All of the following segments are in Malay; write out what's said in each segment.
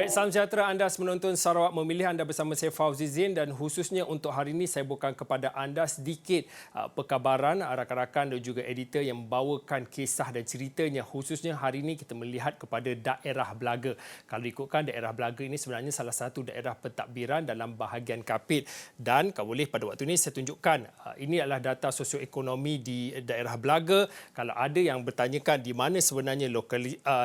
Baik, salam sejahtera anda menonton Sarawak Memilih. Anda bersama saya Fauzi Zain dan khususnya untuk hari ini saya bawakan kepada anda sedikit perkabaran rakan-rakan dan juga editor yang membawakan kisah dan ceritanya. Khususnya hari ini kita melihat kepada daerah Belaga. Kalau ikutkan daerah Belaga ini sebenarnya salah satu daerah pentadbiran dalam bahagian Kapit. Dan kalau boleh pada waktu ini saya tunjukkan ini adalah data sosioekonomi di daerah Belaga. Kalau ada yang bertanyakan di mana sebenarnya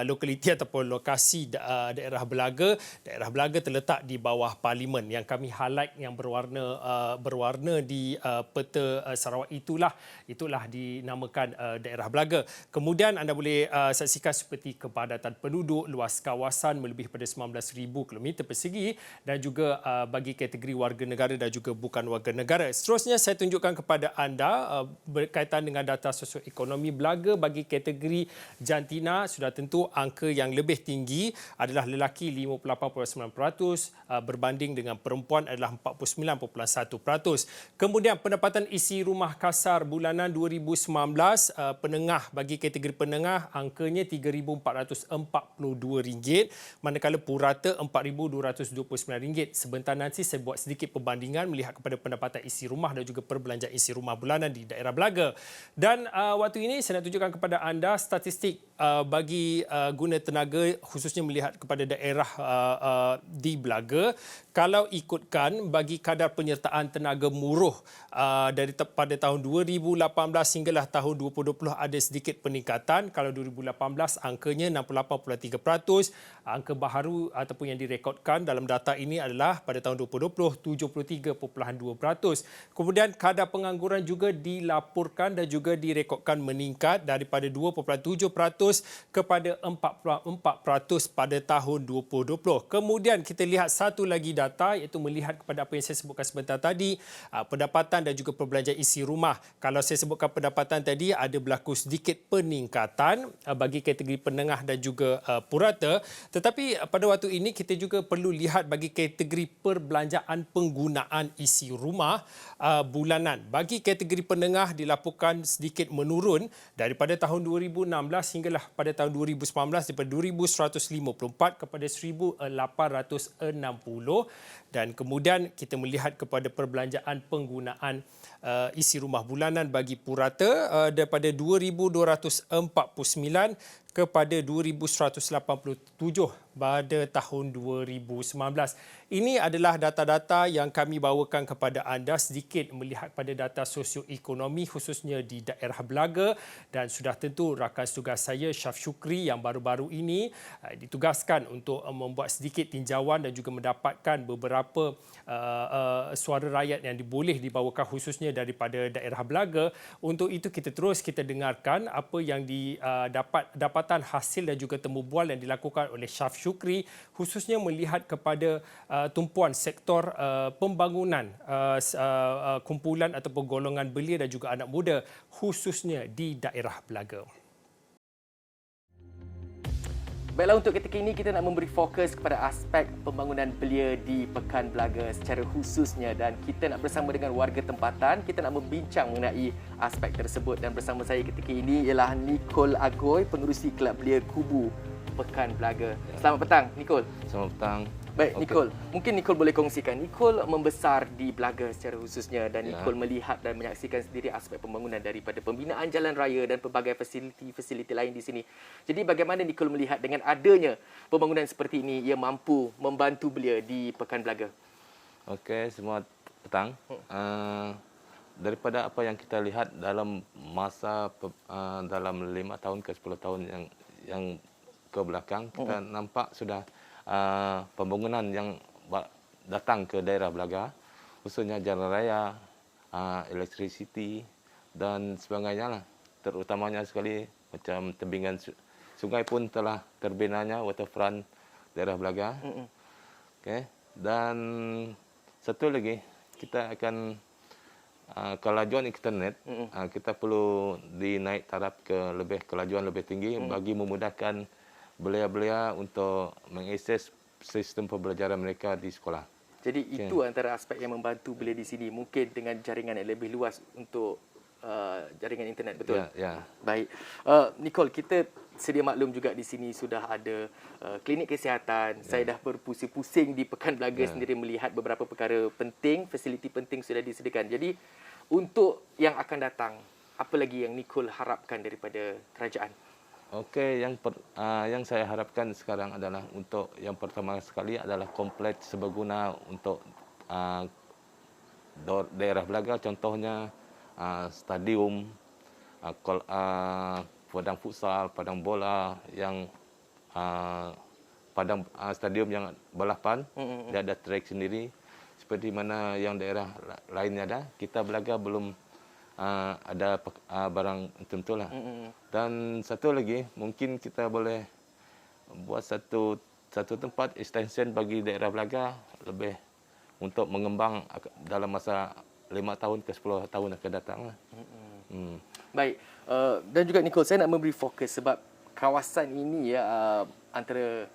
lokaliti ataupun lokasi daerah Belaga, daerah Belaga terletak di bawah parlimen. Yang kami highlight yang berwarna di peta Sarawak itulah dinamakan daerah Belaga. Kemudian anda boleh saksikan seperti kepadatan penduduk, luas kawasan melebihi pada 19,000 km persegi dan juga bagi kategori warga negara dan juga bukan warga negara. Seterusnya saya tunjukkan kepada anda berkaitan dengan data sosioekonomi Belaga bagi kategori jantina. Sudah tentu angka yang lebih tinggi adalah lelaki 58.9%, berbanding dengan perempuan adalah 49.1%. Kemudian pendapatan isi rumah kasar bulanan 2019, penengah bagi kategori penengah angkanya RM3,442, manakala purata RM4,229. Sebentar nanti saya buat sedikit perbandingan melihat kepada pendapatan isi rumah dan juga perbelanjaan isi rumah bulanan di daerah Belaga. Dan waktu ini saya nak tunjukkan kepada anda statistik bagi guna tenaga, khususnya melihat kepada daerah di Belaga. Kalau ikutkan bagi kadar penyertaan tenaga muruh pada tahun 2018 hinggalah tahun 2020 ada sedikit peningkatan. Kalau 2018 angkanya 68.3%, angka baharu ataupun yang direkodkan dalam data ini adalah pada tahun 2020 73.2%. Kemudian kadar pengangguran juga dilaporkan dan juga direkodkan meningkat daripada 2.7% kepada 4.4% pada tahun 2020. Kemudian kita lihat satu lagi data iaitu melihat kepada apa yang saya sebutkan sebentar tadi, pendapatan dan juga perbelanjaan isi rumah. Kalau saya sebutkan pendapatan tadi ada berlaku sedikit peningkatan bagi kategori penengah dan juga purata, tetapi pada waktu ini kita juga perlu lihat bagi kategori perbelanjaan penggunaan isi rumah bulanan. Bagi kategori penengah dilaporkan sedikit menurun daripada tahun 2016 hinggalah pada tahun 2019 daripada 2,154 kepada 1,860, dan kemudian kita melihat kepada perbelanjaan penggunaan isi rumah bulanan bagi purata daripada 2,249 kepada 2,187 pada tahun 2019. Ini adalah data-data yang kami bawakan kepada anda sedikit melihat pada data sosioekonomi khususnya di daerah Belaga, dan sudah tentu rakan tugas saya Syaf Syukri yang baru-baru ini ditugaskan untuk membuat sedikit tinjauan dan juga mendapatkan beberapa suara rakyat yang boleh dibawakan khususnya daripada daerah Belaga. Untuk itu kita dengarkan apa yang dapatan hasil dan juga temu bual yang dilakukan oleh Syaf Syukri khususnya melihat kepada tumpuan sektor pembangunan kumpulan ataupun golongan belia dan juga anak muda khususnya di daerah Belaga. Baiklah, untuk ketika ini kita nak memberi fokus kepada aspek pembangunan belia di Pekan Belaga secara khususnya, dan kita nak bersama dengan warga tempatan, kita nak membincang mengenai aspek tersebut. Dan bersama saya ketika ini ialah Nicole Agoy, pengerusi Kelab Belia Kubu Pekan Belaga. Selamat petang, Nicole. Selamat petang. Baik, Nicole. Mungkin Nicole boleh kongsikan. Nicole membesar di Belaga secara khususnya dan Nicole melihat dan menyaksikan sendiri aspek pembangunan daripada pembinaan jalan raya dan pelbagai fasiliti lain di sini. Jadi bagaimana Nicole melihat dengan adanya pembangunan seperti ini ia mampu membantu belia di Pekan Belaga? Okey, selamat petang. Daripada apa yang kita lihat dalam masa dalam 5 tahun ke 10 tahun yang ke belakang, kita nampak sudah pembangunan yang datang ke daerah Belaga, khususnya jalan raya, elektrisiti dan sebagainya lah. Terutamanya sekali macam tebingan sungai pun telah terbinanya waterfront daerah Belaga. Okay. Dan satu lagi, kita akan kelajuan internet, kita perlu dinaik taraf ke kelajuan lebih tinggi bagi memudahkan belia-belia untuk mengakses sistem pembelajaran mereka di sekolah. Jadi itu antara aspek yang membantu belia di sini, mungkin dengan jaringan yang lebih luas untuk jaringan internet, betul? Ya. Baik. Nicole, kita sedia maklum juga di sini sudah ada klinik kesihatan. Saya dah berpusing-pusing di Pekan Belaga sendiri melihat beberapa perkara penting, fasiliti penting sudah disediakan. Jadi untuk yang akan datang, apa lagi yang Nicole harapkan daripada kerajaan? Okey, yang saya harapkan sekarang adalah untuk yang pertama sekali adalah kompleks seberguna untuk daerah Belaga, contohnya stadium, padang futsal, padang bola yang stadium yang balapan, dia ada track sendiri seperti mana yang daerah lainnya ada. Kita Belaga belum ada barang tertentu lah. Dan satu lagi, mungkin kita boleh buat satu tempat extension bagi daerah Belaga lebih untuk mengembang dalam masa 5 tahun ke 10 tahun akan datang. Baik. Dan juga Nicole, saya nak memberi fokus sebab kawasan ini antara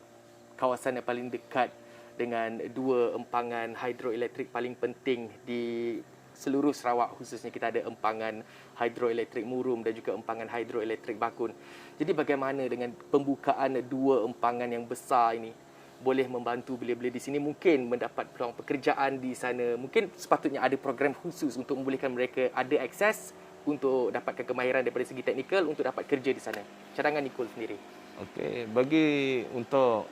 kawasan yang paling dekat dengan dua empangan hidroelektrik paling penting di seluruh Sarawak, khususnya kita ada empangan hidroelektrik Murum dan juga empangan hidroelektrik Bakun. Jadi bagaimana dengan pembukaan dua empangan yang besar ini boleh membantu belia-belia di sini mungkin mendapat peluang pekerjaan di sana. Mungkin sepatutnya ada program khusus untuk membolehkan mereka ada akses untuk dapatkan kemahiran daripada segi teknikal untuk dapat kerja di sana. Cadangan Nicole sendiri. Okey, untuk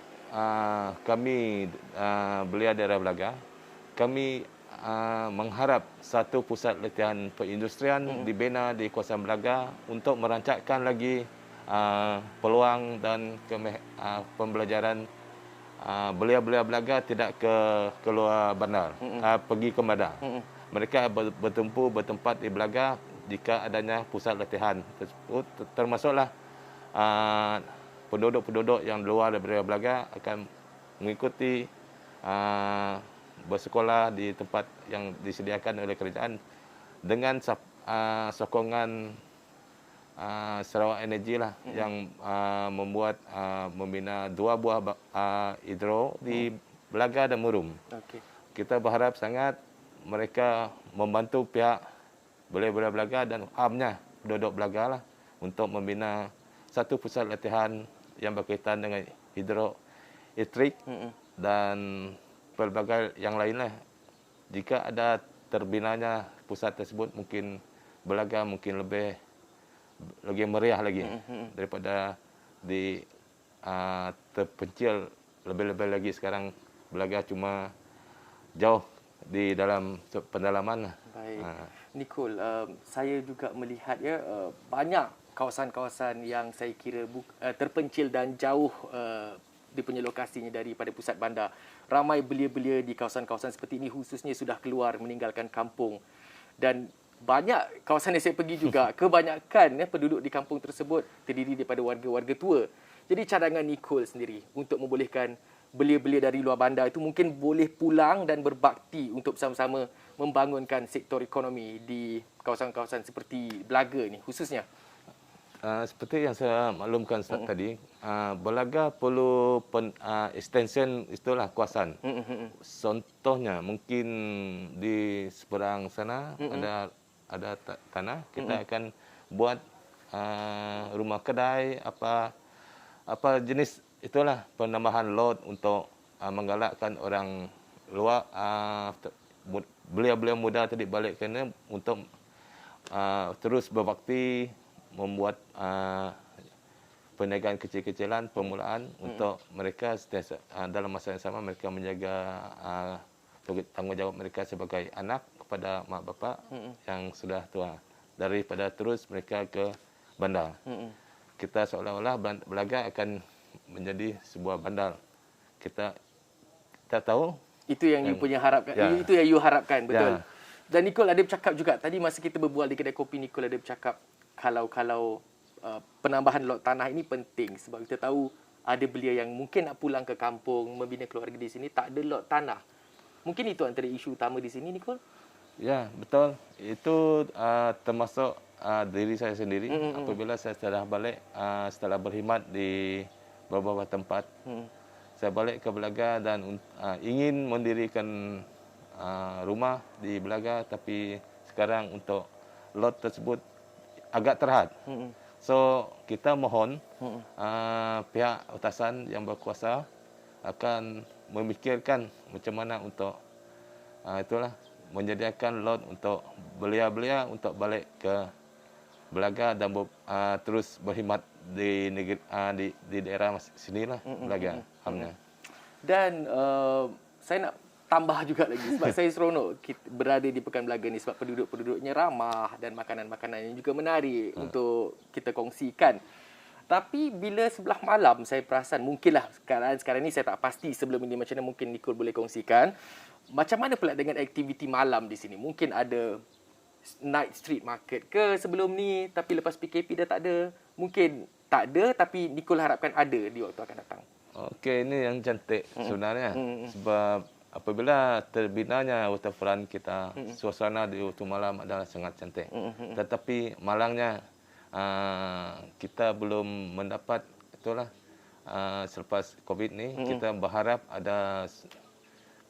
kami belia daerah Belaga, kami mengharap satu pusat latihan perindustrian dibina di kawasan Belaga untuk merancangkan lagi peluang dan pembelajaran belia-belia Belaga tidak keluar bandar, pergi ke bandar. Mereka bertempat di Belaga jika adanya pusat latihan tersebut, termasuklah penduduk-penduduk yang luar daripada Belaga akan mengikuti bersekolah di tempat yang disediakan oleh kerajaan dengan sokongan Sarawak Energy lah yang membina 2 buah hidro di Belaga dan Murum. Kita berharap sangat mereka membantu pihak belia-belia Belaga dan amnya penduduk Belaga lah untuk membina satu pusat latihan yang berkaitan dengan hidroelektrik dan pelbagai yang lainlah. Jika ada terbinanya pusat tersebut, mungkin Belaga mungkin lebih meriah lagi daripada terpencil lebih-lebih lagi sekarang. Belaga cuma jauh di dalam pendalaman. Baik. Nicole, saya juga melihat banyak kawasan-kawasan yang saya kira terpencil dan jauh dia punya lokasinya daripada pusat bandar. Ramai belia-belia di kawasan-kawasan seperti ini khususnya sudah keluar meninggalkan kampung. Dan banyak kawasan yang saya pergi juga, kebanyakan penduduk di kampung tersebut terdiri daripada warga-warga tua. Jadi cadangan Nicole sendiri untuk membolehkan belia-belia dari luar bandar itu mungkin boleh pulang dan berbakti untuk bersama-sama membangunkan sektor ekonomi di kawasan-kawasan seperti Belaga ni khususnya. Seperti yang saya maklumkan tadi, Belaga perlu extension itulah kawasan. Contohnya mungkin di seberang sana ada tanah, kita akan buat rumah kedai apa jenis itulah penambahan lot untuk menggalakkan orang luar belia-belia muda tadi balik ke sana untuk terus berbakti membuat perniagaan kecil-kecilan permulaan untuk mereka dalam masa yang sama mereka menjaga tanggungjawab mereka sebagai anak kepada mak bapak yang sudah tua daripada terus mereka ke bandar. Kita seolah-olah Belaga akan menjadi sebuah bandar. Kita tahu itu yang you punya harapkan. Itu yang you harapkan, betul. Dan Nicole ada bercakap juga tadi masa kita berbual di kedai kopi, Nicole ada bercakap kalau penambahan lot tanah ini penting sebab kita tahu ada belia yang mungkin nak pulang ke kampung membina keluarga di sini tak ada lot tanah. Mungkin itu antara isu utama di sini, Nicole. Ya, betul. Itu termasuk diri saya sendiri. Apabila saya setelah balik setelah berkhidmat di beberapa tempat, saya balik ke Belaga dan ingin mendirikan rumah di Belaga, tapi sekarang untuk lot tersebut agak terhad. So kita mohon pihak atasan yang berkuasa akan memikirkan macam mana untuk menyediakan lot untuk belia-belia untuk balik ke Belaga dan terus berkhidmat di negeri di daerah sinilah Belaga. Alhamdulillah. Dan saya nak tambah juga lagi sebab saya seronok berada di Pekan Belaga ni sebab penduduk-penduduknya ramah dan makanan-makanan yang juga menarik untuk kita kongsikan. Tapi bila sebelah malam saya perasan mungkinlah sekarang ni saya tak pasti sebelum ini macam mana mungkin Nicole boleh kongsikan. Macam mana pula dengan aktiviti malam di sini? Mungkin ada night street market ke sebelum ni tapi lepas PKP dah tak ada. Mungkin tak ada tapi Nicole harapkan ada di waktu akan datang. Okey, ini yang cantik sebenarnya. Sebab apabila terbinanya waterfront kita, suasana di waktu malam adalah sangat cantik. Tetapi malangnya kita belum mendapat selepas COVID ni, kita berharap ada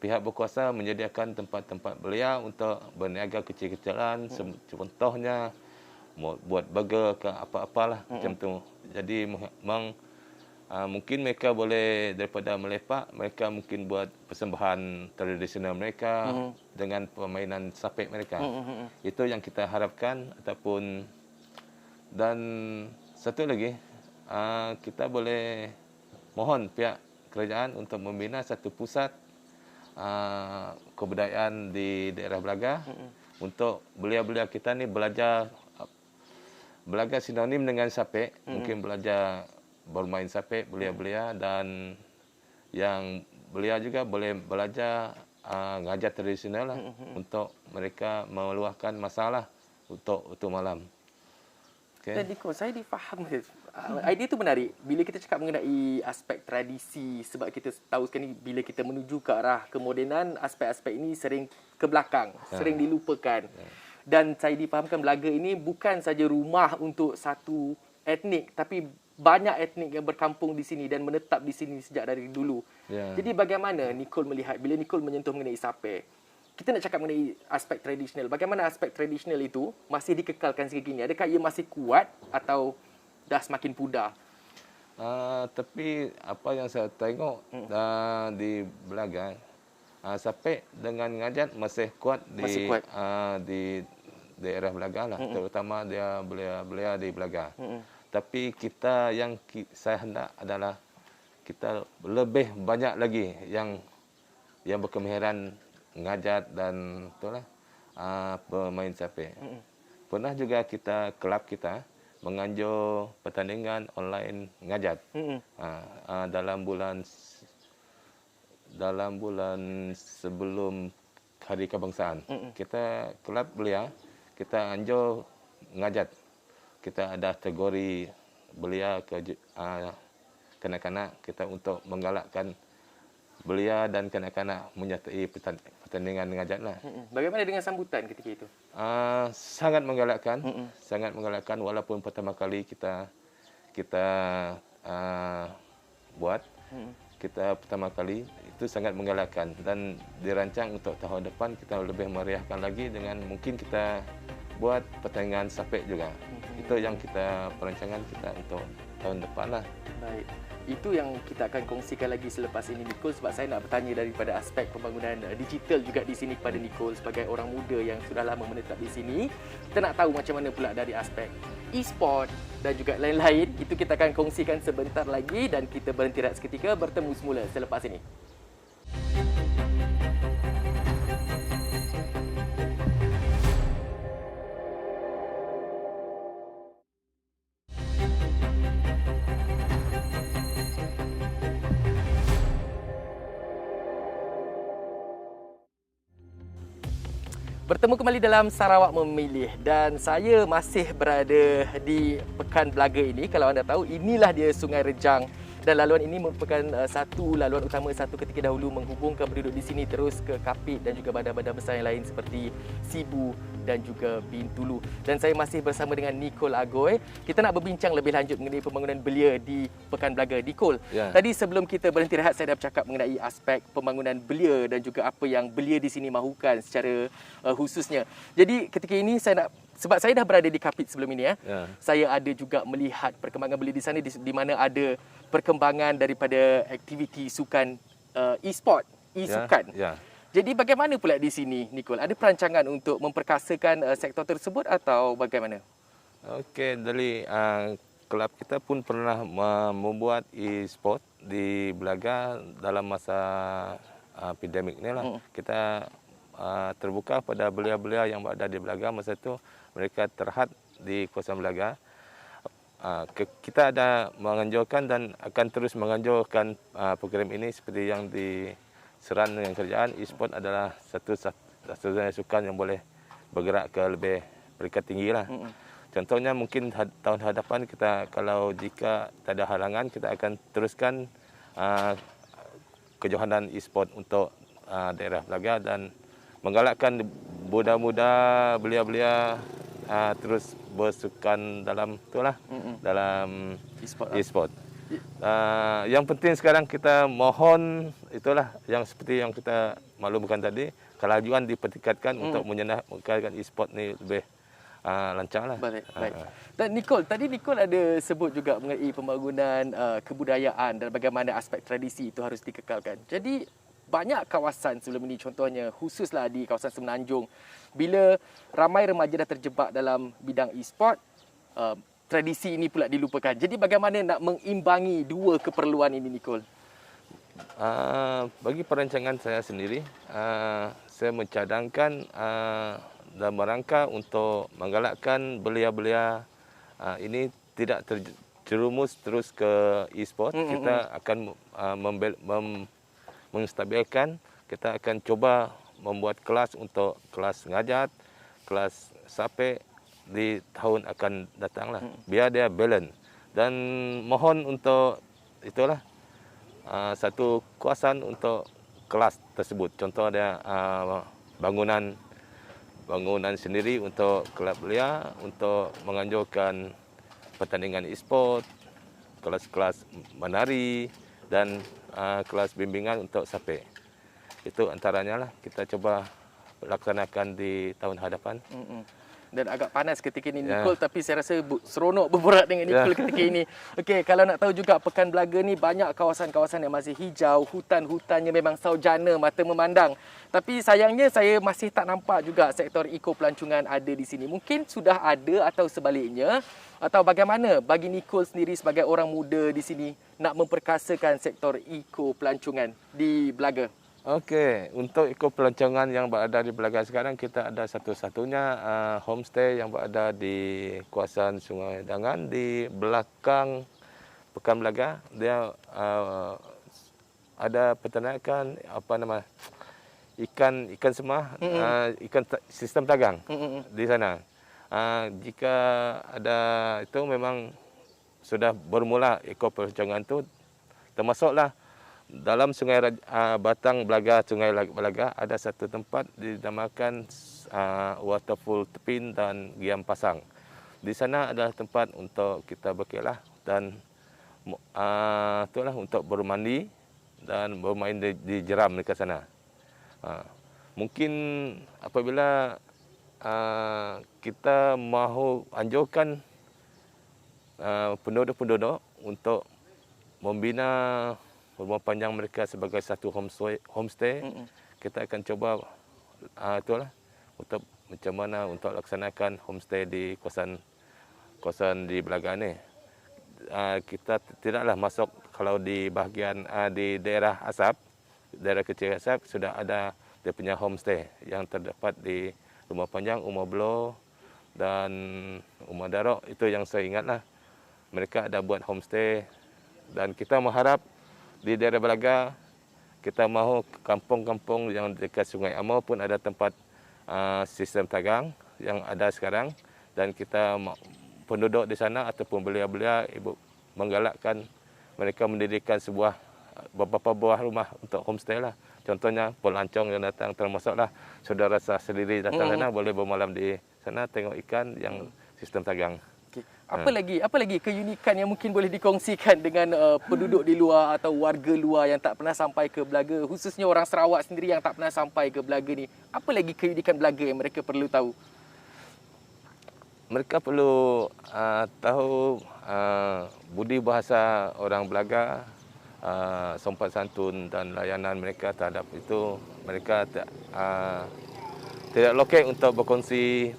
pihak berkuasa menyediakan tempat-tempat belia untuk berniaga kecil-kecilan, contohnya buat burger ke apa-apalah macam tu. Jadi mungkin mereka boleh daripada melepak, mereka mungkin buat persembahan tradisional mereka dengan permainan sapek mereka. Itu yang kita harapkan dan satu lagi kita boleh mohon pihak kerajaan untuk membina satu pusat kebudayaan di daerah Belaga untuk belia-belia kita ni belajar sinonim dengan sapek, mungkin belajar bermain sapek, belia-belia dan yang belia juga boleh belajar ngajar tradisional lah untuk mereka meluahkan masalah untuk malam. Okay. Dan Nicole, saya difaham idea tu menarik bila kita cakap mengenai aspek tradisi sebab kita tahu sekarang ni bila kita menuju ke arah kemodenan, aspek-aspek ini sering ke belakang, sering dilupakan. Dan saya difahamkan Belaga ini bukan saja rumah untuk satu etnik tapi banyak etnik yang berkampung di sini dan menetap di sini sejak dari dulu. Jadi bagaimana Nicole melihat bila Nicole menyentuh mengenai sapek? Kita nak cakap mengenai aspek tradisional. Bagaimana aspek tradisional itu masih dikekalkan sehingga kini? Adakah ia masih kuat atau dah semakin pudar? Tapi apa yang saya tengok di Belaga, sapek dengan ngajat masih kuat di daerah Belaga lah, terutama dia belia di Belaga. Tapi kita saya hendak adalah kita lebih banyak lagi yang berkemahiran ngajat dan pemain sapek. Pernah juga kelab kita menganjur pertandingan online ngajat dalam bulan sebelum Hari Kebangsaan. Kita kelab belia, kita anjur ngajat. Kita ada kategori belia ke kanak-kanak kita untuk menggalakkan belia dan kanak-kanak menyertai pertandingan ngajat lah. Bagaimana dengan sambutan ketika itu? Sangat menggalakkan walaupun pertama kali kita buat. Kita pertama kali itu sangat menggalakkan dan dirancang untuk tahun depan kita lebih meriahkan lagi dengan mungkin kita buat pertandingan sapek juga. Itu yang perancangan kita untuk tahun depan lah. Baik. Itu yang kita akan kongsikan lagi selepas ini Nicole sebab saya nak bertanya daripada aspek pembangunan digital juga di sini kepada Nicole sebagai orang muda yang sudah lama menetap di sini. Kita nak tahu macam mana pula dari aspek e-sport dan juga lain-lain. Itu kita akan kongsikan sebentar lagi dan kita berhenti seketika bertemu semula selepas ini. Bertemu kembali dalam Sarawak Memilih dan saya masih berada di Pekan Belaga ini. Kalau anda tahu, inilah dia Sungai Rejang dan laluan ini merupakan satu laluan utama satu ketika dahulu menghubungkan penduduk di sini terus ke Kapit dan juga bandar-bandar besar yang lain seperti Sibu dan juga Bintulu. Dan saya masih bersama dengan Nicole Agoy. Kita nak berbincang lebih lanjut mengenai pembangunan belia di Pekan Belaga. Nicole, tadi sebelum kita berhenti rehat saya dah bercakap mengenai aspek pembangunan belia dan juga apa yang belia di sini mahukan secara khususnya. Jadi ketika ini saya nak sebab saya dah berada di Kapit sebelum ini Ya. saya ada juga melihat perkembangan belia di sana di mana ada perkembangan daripada aktiviti sukan e-sport, e-sukan. Ya. Jadi bagaimana pula di sini, Nicole? Ada perancangan untuk memperkasakan sektor tersebut atau bagaimana? Okey, dari kelab kita pun pernah membuat e-sport di Belaga dalam masa pandemik ni lah. Kita terbuka pada belia-belia yang berada di Belaga masa itu, mereka terhad di kawasan Belaga. Kita ada menganjurkan dan akan terus menganjurkan program ini seperti yang diseran dengan kerjaan. E-sport adalah satu-satunya sukan yang boleh bergerak ke lebih peringkat tinggi lah. Contohnya mungkin tahun hadapan kita, kalau jika tak ada halangan, kita akan teruskan kejohanan e-sport untuk daerah Belaga dan menggalakkan budak-budak belia-belia terus bersukan dalam itulah dalam e-sport. Yang penting sekarang kita mohon itulah yang seperti yang kita maklumkan tadi, kelajuan dipertingkatkan untuk menyenangkan e-sport ni lebih lancar lah. Baik. Dan Nicole, tadi Nicole ada sebut juga mengenai pembangunan kebudayaan dan bagaimana aspek tradisi itu harus dikekalkan. Jadi banyak kawasan sebelum ini, contohnya khususlah di kawasan Semenanjung, bila ramai remaja dah terjebak dalam bidang e-sport, tradisi ini pula dilupakan. Jadi bagaimana nak mengimbangi dua keperluan ini, Nicole? Bagi perancangan saya sendiri, saya mencadangkan dalam rangka untuk menggalakkan belia-belia ini tidak terjerumus terus ke e-sport. Kita akan menstabilkan, kita akan coba membuat kelas untuk kelas ngajat, kelas sape di tahun akan datang lah. Biar dia balance. Dan mohon untuk itulah satu kuasaan untuk kelas tersebut. Contoh ada bangunan sendiri untuk kelab belia, untuk menganjurkan pertandingan e-sport, kelas-kelas menari dan kelas bimbingan untuk sape. Itu antaranya lah kita coba laksanakan di tahun hadapan. Dan agak panas ketika ini, Nicole, tapi saya rasa seronok berborak dengan Nicole ketika ini. Okey, kalau nak tahu juga Pekan Belaga ni banyak kawasan-kawasan yang masih hijau, hutan-hutannya memang saujana mata memandang. Tapi sayangnya saya masih tak nampak juga sektor eco pelancongan ada di sini. Mungkin sudah ada atau sebaliknya, atau bagaimana bagi Nicole sendiri sebagai orang muda di sini nak memperkasakan sektor eco pelancongan di Belaga? Okey, untuk eco pelancongan yang berada di Belaga sekarang, kita ada satu-satunya homestay yang berada di kawasan Sungai Dangan di belakang Pekan Belaga. Dia ada peternakan ikan semah, ikan sistem tagang di sana. Jika ada itu memang sudah bermula eco pelancongan itu, termasuklah dalam Sungai Batang Belaga, Sungai Belaga ada satu tempat dinamakan Waterfall Tepin dan Giam Pasang. Di sana adalah tempat untuk kita berkelah dan itulah untuk bermandi dan bermain di jeram dekat sana. Mungkin apabila kita mahu anjurkan penduduk-penduduk untuk membina rumah panjang mereka sebagai satu homestay, kita akan coba itulah untuk macam mana untuk laksanakan homestay di kawasan di Belaga ni. Kita tidaklah masuk kalau di bahagian di daerah Asap, daerah kecil Asap sudah ada dia punya homestay yang terdapat di Rumah Panjang, Umar Belo dan Umar Darok. Itu yang saya ingatlah. Mereka ada buat homestay dan kita mengharap di daerah Belaga, kita mahu kampung-kampung yang dekat Sungai Amur pun ada tempat sistem tagang yang ada sekarang, dan kita penduduk di sana ataupun belia-belia ibu menggalakkan mereka mendirikan beberapa buah rumah untuk homestay lah. Contohnya pelancong yang datang, termasuklah saudara sah sendiri datang sana boleh bermalam di sana tengok ikan yang sistem tagang. Apa lagi keunikan yang mungkin boleh dikongsikan dengan penduduk di luar atau warga luar yang tak pernah sampai ke Belaga, khususnya orang Sarawak sendiri yang tak pernah sampai ke Belaga ni? Apa lagi keunikan Belaga yang mereka perlu tahu? mereka perlu tahu budi bahasa orang Belaga, sopan santun dan layanan mereka terhadap itu. Mereka tidak lokek untuk berkongsi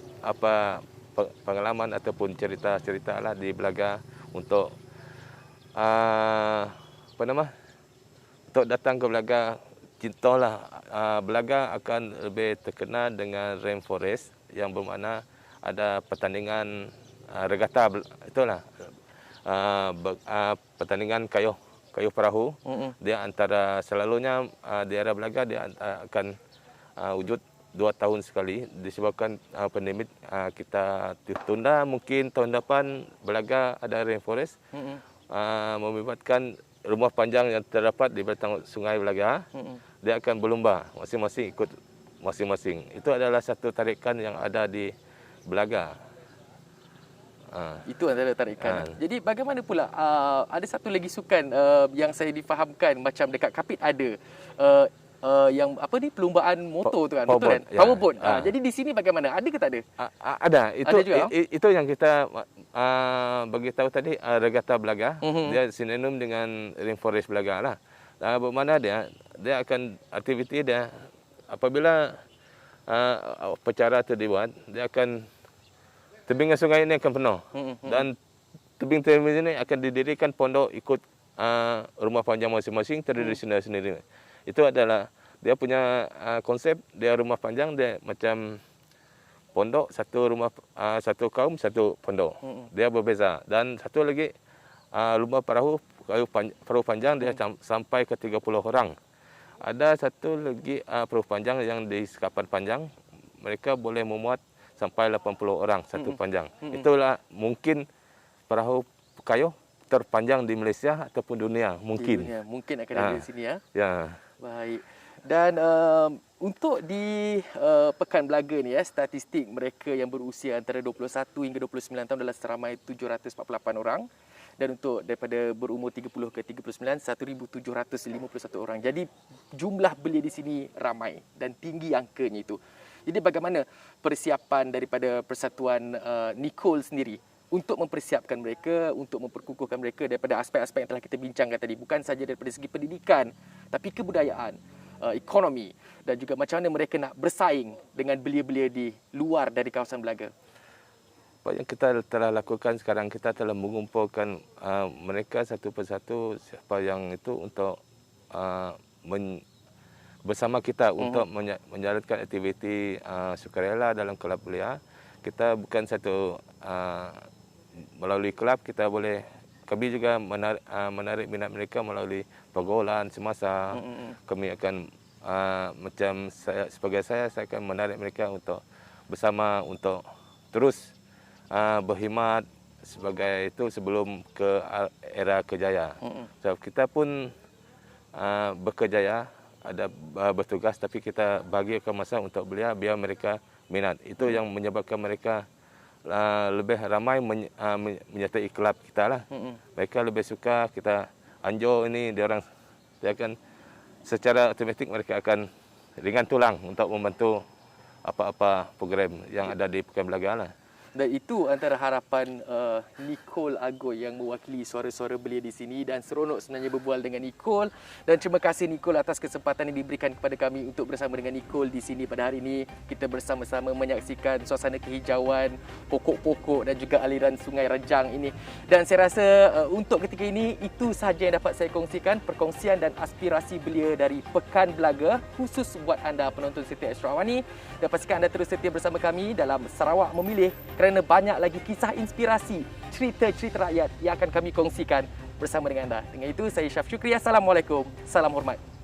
pengalaman ataupun cerita-cerita lah di Belaga untuk untuk datang ke Belaga. Contohlah, Belaga akan lebih terkenal dengan rainforest yang bermakna ada pertandingan regata, itulah pertandingan kayuh perahu. Dia antara selalunya di daerah Belaga dia akan wujud 2 tahun sekali. Disebabkan pandemik kita ditunda, mungkin tahun depan Belaga ada rainforest. Memelibatkan rumah panjang yang terdapat di belakang Sungai Belaga. Dia akan berlumba, masing-masing ikut masing-masing. Itu adalah satu tarikan yang ada di Belaga. Itu antara tarikan. Jadi bagaimana pula ada satu lagi sukan yang saya difahamkan, macam dekat Kapit ada yang apa ni, perlumbaan motor tu kan, betul kan? Ya. Powerboat. Jadi di sini bagaimana? Ada ke tak ada? Ada. Itu Ada juga? itu yang kita bagi tahu tadi, regata Belaga. Dia sinonim dengan rainforest Belaga lah. Bermakna dia akan aktiviti dia apabila upacara itu dibuat, dia akan tebing sungai ini akan penuh. Dan tebing-tebing ini akan didirikan pondok ikut rumah panjang masing-masing tradisional sendiri. Itu adalah dia punya konsep. Dia rumah panjang dia macam pondok, satu kaum satu pondok. Dia berbeza. Dan satu lagi lumba perahu panjang dia sampai ke 30 orang. Ada satu lagi perahu panjang yang di sekapan panjang, mereka boleh memuat sampai 80 orang satu panjang. Itulah mungkin perahu kayu terpanjang di Malaysia ataupun dunia mungkin. Di dunia. Mungkin akan ada di sini ya. Ya. Baik. Dan untuk di Pekan Belaga ni ya, statistik mereka yang berusia antara 21 hingga 29 tahun adalah seramai 748 orang. Dan untuk daripada berumur 30 ke 39, 1,751 orang. Jadi jumlah belia di sini ramai dan tinggi angkanya itu. Jadi bagaimana persiapan daripada Persatuan Nicole sendiri untuk mempersiapkan mereka, untuk memperkukuhkan mereka daripada aspek-aspek yang telah kita bincangkan tadi. Bukan sahaja daripada segi pendidikan, tapi kebudayaan, ekonomi dan juga macam mana mereka nak bersaing dengan belia-belia di luar dari kawasan Belaga. Apa yang kita telah lakukan sekarang, kita telah mengumpulkan mereka satu persatu, siapa yang itu untuk bersama kita untuk menjalankan aktiviti sukarela dalam kelab belia. Kita bukan satu melalui kelab, kami juga menarik minat mereka melalui pergaulan semasa. Kami akan macam sebagai saya akan menarik mereka untuk bersama untuk terus berkhidmat sebagai itu sebelum ke era kejaya. So, kita pun berkejaya, ada bertugas, tapi kita bagikan masa untuk belia biar mereka minat. Itu yang menyebabkan mereka lebih ramai menyertai kelab kita lah. Mereka lebih suka kita anjur ini, dia akan secara automatik mereka akan ringan tulang untuk membantu apa-apa program yang ada di Pekan Belaga lah. Dan itu antara harapan Nicole Agoy yang mewakili suara-suara belia di sini, dan seronok sebenarnya berbual dengan Nicole. Dan terima kasih Nicole atas kesempatan yang diberikan kepada kami untuk bersama dengan Nicole di sini pada hari ini. Kita bersama-sama menyaksikan suasana kehijauan, pokok-pokok dan juga aliran Sungai Rejang ini. Dan saya rasa untuk ketika ini itu sahaja yang dapat saya kongsikan, perkongsian dan aspirasi belia dari Pekan Belaga khusus buat anda penonton setia Astro Awani. Dan pastikan anda terus setia bersama kami dalam Sarawak Memilih, kerana banyak lagi kisah inspirasi, cerita-cerita rakyat yang akan kami kongsikan bersama dengan anda. Dengan itu, saya Syaf Syukri. Assalamualaikum. Salam hormat.